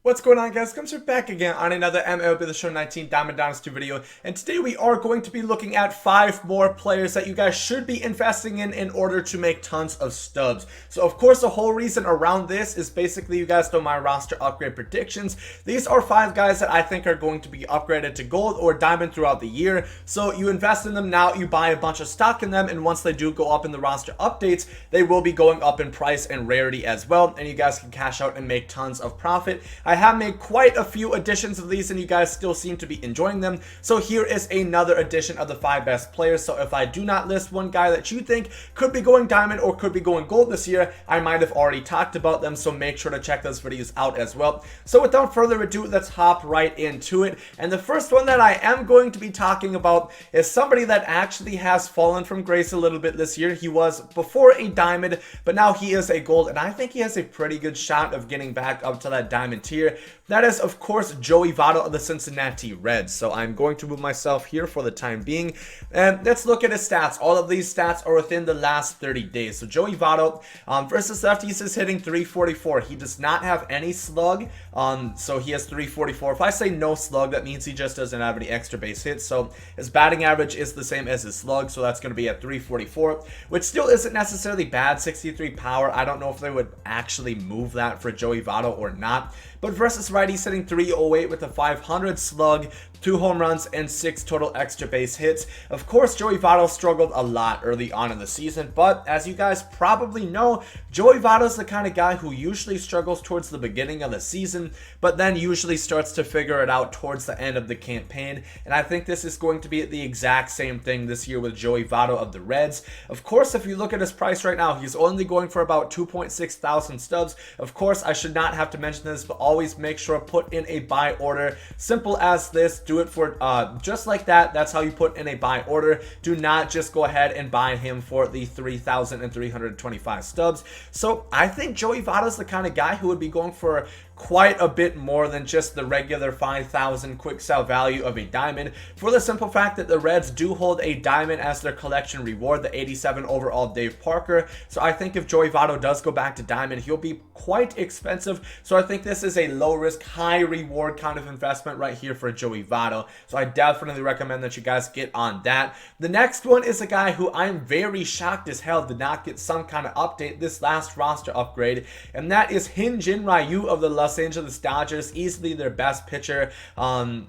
What's going on, guys? Gomes are back again on another MLB The Show 19 Diamond Dynasty video, and today we are going to be looking at 5 more players that you guys should be investing in order to make tons of stubs. So of course the whole reason around this is basically you guys know my roster upgrade predictions. These are 5 guys that I think are going to be upgraded to gold or diamond throughout the year. So you invest in them now, you buy a bunch of stock in them, and once they do go up in the roster updates, they will be going up in price and rarity as well, and you guys can cash out and make tons of profit. I have made quite a few editions of these and you guys still seem to be enjoying them. So here is another edition of the 5 best players. So if I do not list one guy that you think could be going diamond or could be going gold this year, I might have already talked about them. So make sure to check those videos out as well. So without further ado, let's hop right into it. And the first one that I am going to be talking about is somebody that actually has fallen from grace a little bit this year. He was before a diamond, but now he is a gold, and I think he has a pretty good shot of getting back up to that diamond tier. That is, of course, Joey Votto of the Cincinnati Reds. So I'm going to move myself here for the time being. And let's look at his stats. All of these stats are within the last 30 days. So Joey Votto versus lefties is hitting 344. He does not have any slug. So he has 344. If I say no slug, that means he just doesn't have any extra base hits. So his batting average is the same as his slug. So that's going to be at 344, which still isn't necessarily bad. 63 power. I don't know if they would actually move that for Joey Votto or not. But versus righties hitting 308 with a 500 slug, 2 home runs, and 6 total extra base hits. Of course, Joey Votto struggled a lot early on in the season, but as you guys probably know, Joey Votto is the kind of guy who usually struggles towards the beginning of the season, but then usually starts to figure it out towards the end of the campaign. And I think this is going to be the exact same thing this year with Joey Votto of the Reds. Of course, if you look at his price right now, he's only going for about 2.6 thousand stubs. Of course, I should not have to mention this, but always make sure to put in a buy order. Simple as this. Do it for just like that. That's how you put in a buy order. Do not just go ahead and buy him for the 3,325 stubs. So I think Joey Votto is the kind of guy who would be going for quite a bit more than just the regular 5,000 quick sell value of a diamond, for the simple fact that the Reds do hold a diamond as their collection reward, the 87 overall Dave Parker. So I think if Joey Votto does go back to diamond, he'll be quite expensive. So I think this is a low risk, high reward kind of investment right here for Joey Votto. So I definitely recommend that you guys get on that. The next one is a guy who I'm very shocked as hell did not get some kind of update this last roster upgrade, and that is Hyun-Jin Ryu of the Los Angeles Dodgers, easily their best pitcher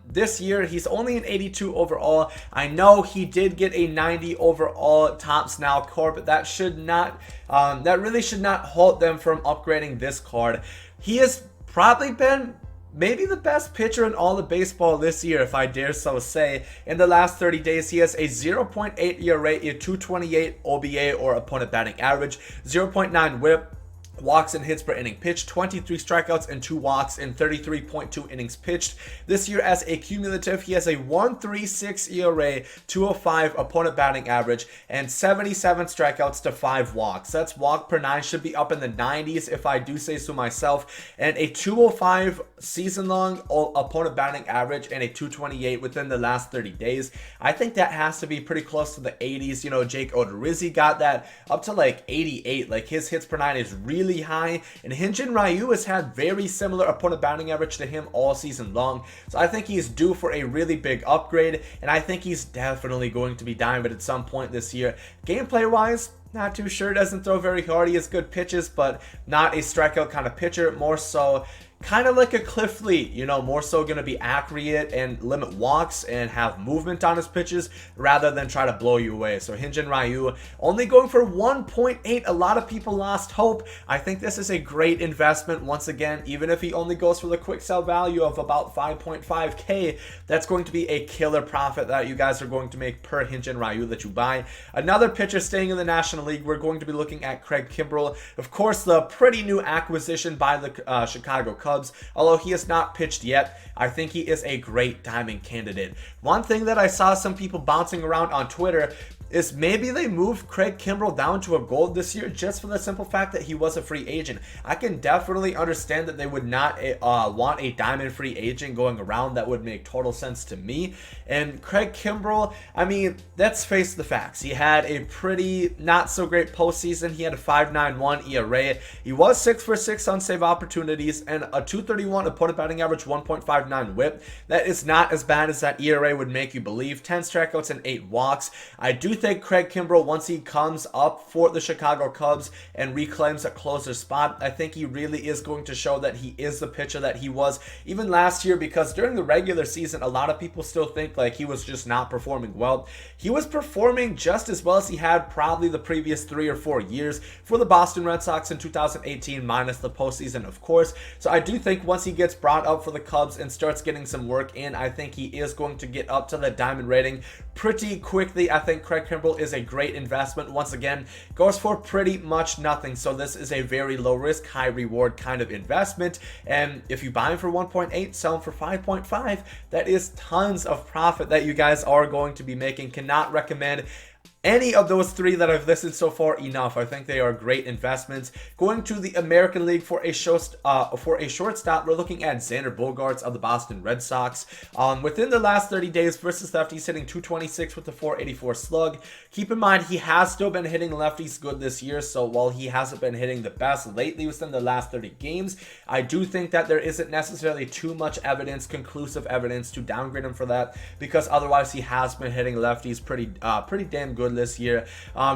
this year. He's only an 82 overall. I know he did get a 90 overall Topps Now card, but that should not that really should not halt them from upgrading this card. He has probably been maybe the best pitcher in all of baseball this year, if I dare so say. In the last 30 days, he has a 0.8 ERA, a 228 OBA or opponent batting average, 0.9 whip, walks and hits per inning pitched, 23 strikeouts and 2 walks in 33.2 innings pitched. This year as a cumulative, he has a 1.36 ERA, 205 opponent batting average, and 77 strikeouts to 5 walks. That's walk per 9, should be up in the 90s if I do say so myself, and a 205 season-long opponent batting average and a 228 within the last 30 days. I think that has to be pretty close to the 80s. You know, Jake Odorizzi got that up to like 88. Like his hits per 9 is really high, and Hyun-Jin Ryu has had very similar opponent batting average to him all season long. So I think he's due for a really big upgrade, and I think he's definitely going to be diamond at some point this year. Gameplay wise, not too sure. Doesn't throw very hard. He has good pitches, but not a strikeout kind of pitcher. More so kind of like a Cliff Lee, you know, more so going to be accurate and limit walks and have movement on his pitches rather than try to blow you away. So Hyun-Jin Ryu only going for 1.8. A lot of people lost hope. I think this is a great investment. Once again, even if he only goes for the quick sell value of about 5.5K, that's going to be a killer profit that you guys are going to make per Hyun-Jin Ryu that you buy. Another pitcher staying in the National League, we're going to be looking at Craig Kimbrel. Of course, the pretty new acquisition by the Chicago Cubs. Although he has not pitched yet, I think he is a great diamond candidate. One thing that I saw some people bouncing around on Twitter is maybe they moved Craig Kimbrel down to a gold this year just for the simple fact that he was a free agent. I can definitely understand that they would not want a diamond free agent going around. That would make total sense to me. And Craig Kimbrel, I mean, let's face the facts. He had a pretty not so great postseason. He had a 5.91 ERA. He was 6 for 6 on save opportunities and a 231 opponent batting average, 1.59 whip. That is not as bad as that ERA would make you believe. 10 strikeouts and 8 walks. I do think Craig Kimbrel, once he comes up for the Chicago Cubs and reclaims a closer spot, I think he really is going to show that he is the pitcher that he was even last year, because during the regular season, a lot of people still think like he was just not performing well. He was performing just as well as he had probably the previous 3 or 4 years for the Boston Red Sox in 2018, minus the postseason, of course. So I do think once he gets brought up for the Cubs and starts getting some work in, I think he is going to get up to the diamond rating pretty quickly. I think Craig Kimbrel is a great investment. Once again, goes for pretty much nothing. So this is a very low risk, high reward kind of investment. And if you buy him for 1.8, sell him for 5.5, that is tons of profit that you guys are going to be making. Cannot recommend any of those 3 that I've listed so far enough. I think they are great investments. Going to the American League for a shortstop, we're looking at Xander Bogaerts of the Boston Red Sox. Within the last 30 days versus lefties, hitting 226 with a 484 slug. Keep in mind, he has still been hitting lefties good this year, so while he hasn't been hitting the best lately within the last 30 games, I do think that there isn't necessarily too much evidence, conclusive evidence, to downgrade him for that, because otherwise he has been hitting lefties pretty damn good this year.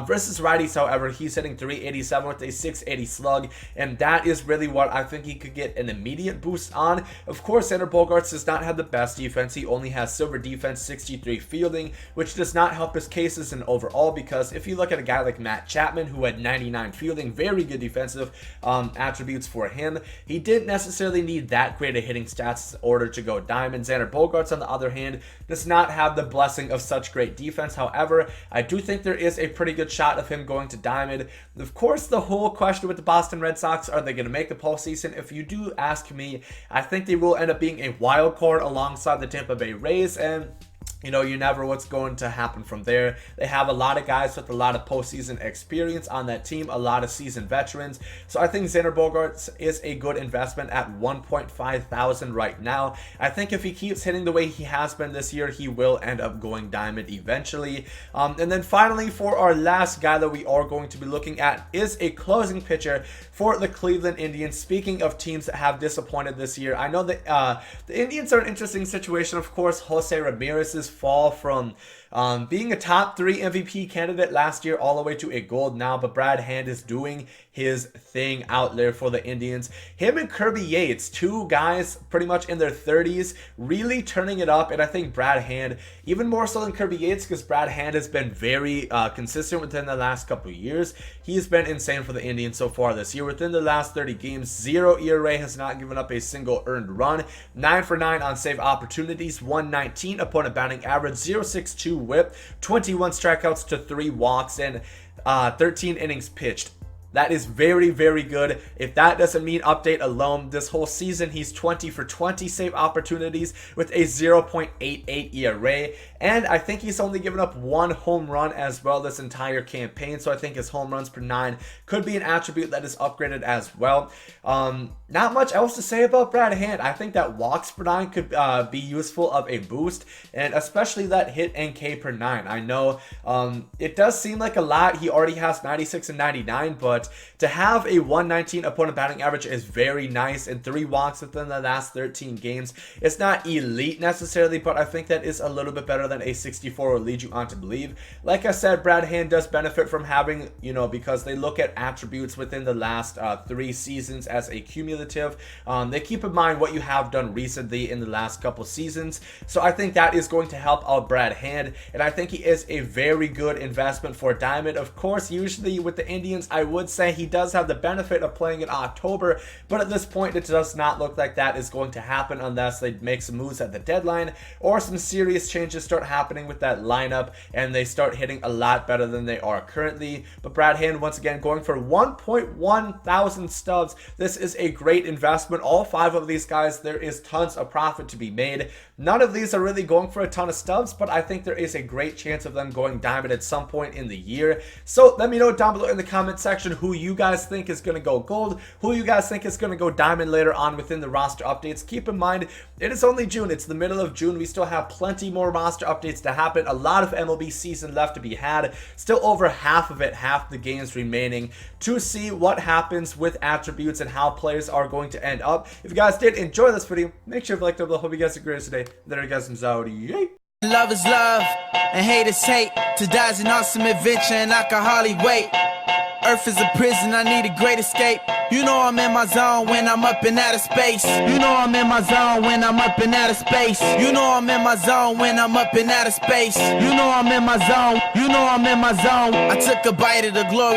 Versus righties, however, he's hitting 387 with a 680 slug, and that is really what I think he could get an immediate boost on. Of course, Xander Bogaerts does not have the best defense. He only has silver defense, 63 fielding, which does not help his cases in overall, because if you look at a guy like Matt Chapman, who had 99 fielding, very good defensive attributes for him, he didn't necessarily need that great of hitting stats in order to go diamond. Xander Bogaerts, on the other hand, does not have the blessing of such great defense. However, I do think there is a pretty good shot of him going to diamond. Of course, the whole question with the Boston Red Sox, are they going to make the postseason? If you do ask me, I think they will end up being a wild card alongside the Tampa Bay Rays, and you know, you never what's going to happen from there. They have a lot of guys with a lot of postseason experience on that team, a lot of seasoned veterans. So I think Xander Bogaerts is a good investment at 1.5 thousand right now. I think if he keeps hitting the way he has been this year, he will end up going diamond eventually. And then finally, for our last guy that we are going to be looking at is a closing pitcher for the Cleveland Indians. Speaking of teams that have disappointed this year, I know that the Indians are an interesting situation. Of course, Jose Ramirez's fall from being a top 3 MVP candidate last year all the way to a gold now, but Brad Hand is doing his thing out there for the Indians. Him and Kirby Yates, 2 guys pretty much in their 30s, really turning it up. And I think Brad Hand, even more so than Kirby Yates, because Brad Hand has been very consistent within the last couple of years. He's been insane for the Indians so far this year. Within the last 30 games, 0 ERA, has not given up a single earned run. 9 for 9 on save opportunities, 119 opponent batting average, 0.62 whip, 21 strikeouts to 3 walks, and 13 innings pitched. That is very, very good. If that doesn't mean update alone, this whole season he's 20 for 20 save opportunities with a 0.88 ERA. And I think he's only given up 1 home run as well this entire campaign. So I think his home runs per 9 could be an attribute that is upgraded as well. Not much else to say about Brad Hand. I think that walks per 9 could be useful of a boost, and especially that hit and K per 9. I know it does seem like a lot. He already has 96 and 99, but to have a 119 opponent batting average is very nice, and 3 walks within the last 13 games. It's not elite necessarily, but I think that is a little bit better than a 64 will lead you on to believe. Like I said, Brad Hand does benefit from having, you know, because they look at attributes within the last 3 seasons as a cumulative. They keep in mind what you have done recently in the last couple seasons. So I think that is going to help out Brad Hand, and I think he is a very good investment for Diamond. Of course, usually with the Indians, I would say he does have the benefit of playing in October, but at this point it does not look like that is going to happen unless they make some moves at the deadline or some serious changes start happening with that lineup and they start hitting a lot better than they are currently. But Brad Hand once again going for 1.1 thousand stubs. This is a great investment. All 5 of these guys, there is tons of profit to be made. None of these are really going for a ton of stubs, but I think there is a great chance of them going diamond at some point in the year. So let me know down below in the comment section who you guys think is going to go gold, who you guys think is going to go diamond later on within the roster updates. Keep in mind, it is only June. It's the middle of June. We still have plenty more roster updates to happen. A lot of MLB season left to be had. Still over half of it, half the games remaining to see what happens with attributes and how players are going to end up. If you guys did enjoy this video, make sure to like it. I hope you guys agree today. There you guys, some out. Yay! Love is love, and hate is hate. To die is an awesome adventure, and I can hardly wait. Earth is a prison, I need a great escape. You know I'm in my zone when I'm up in outer space. You know I'm in my zone when I'm up in outer space. You know I'm in my zone when I'm up in outer space. You know I'm in my zone. You know I'm in my zone. I took a bite of the glory.